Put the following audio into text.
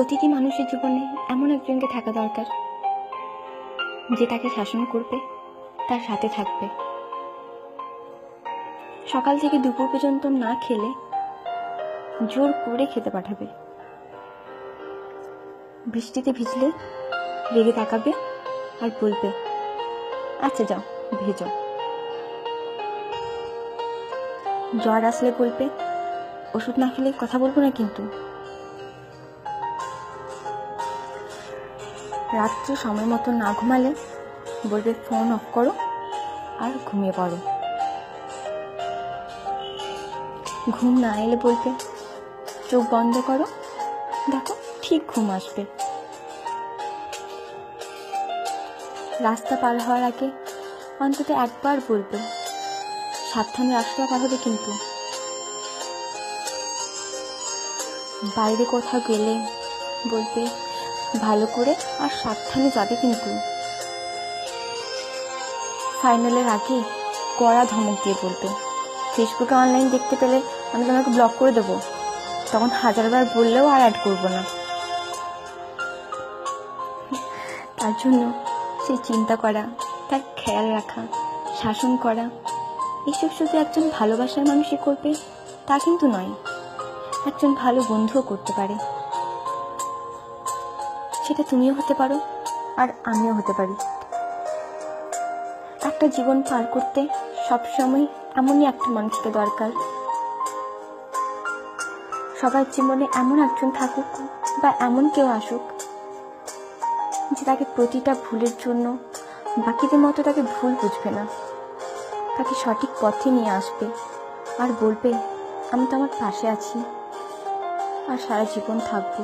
প্রতিটি মানুষের জীবনে এমন একজনকে থাকা দরকার যে তাকে শাসন করবে, তার সাথে থাকবে, সকাল থেকে দুপুর পর্যন্ত না খেলে জোর করে খেতে পাঠাবে, বৃষ্টিতে ভিজলে রেগে তাকাবে আর বলবে আচ্ছা যাও ভেজো, জ্বর আসলে বলবে ওষুধ না খেলে কথা বলবো না কিন্তু, রাত্রে সময় মতো না ঘুমালে বলবে ফোন অফ করো আর ঘুমিয়ে পড়ো, ঘুম না এলে বলবে চোখ বন্ধ করো, দেখো ঠিক ঘুম আসবে, রাস্তা পার হওয়ার আগে অন্তত একবার বলবে সাবধানে রাস্তা পার হবে কিন্তু, বাইরে কোথাও গেলে বলবে ভালো করে আর সাবধানে যাবে কিন্তু, ফাইনালের আগে কড়া ধমক দিয়ে বলবে ফেসবুকে অনলাইন দেখতে পেলে আমি তোমাকে ব্লক করে দেবো, তখন হাজারবার বললেও আর অ্যাড করবো না। তার জন্য সে চিন্তা করা, তার খেয়াল রাখা, শাসন করা, এইসব শুধু একজন ভালোবাসার মানুষই করবে তা কিন্তু নয়, একজন ভালো বন্ধুও করতে পারে। সেটা তুমিও হতে পারো আর আমিও হতে পারি। একটা জীবন পার করতে সবসময় এমনই একটা মানুষকে দরকার। সবার জীবনে এমন একজন থাকুক বা এমন কেউ আসুক যে তাকে প্রতিটা ভুলের জন্য বাকিদের মতো তাকে ভুল বুঝবে না, তাকে সঠিক পথে নিয়ে আসবে আর বলবে আমি তো আমার পাশে আছি আর সারা জীবন থাকবো।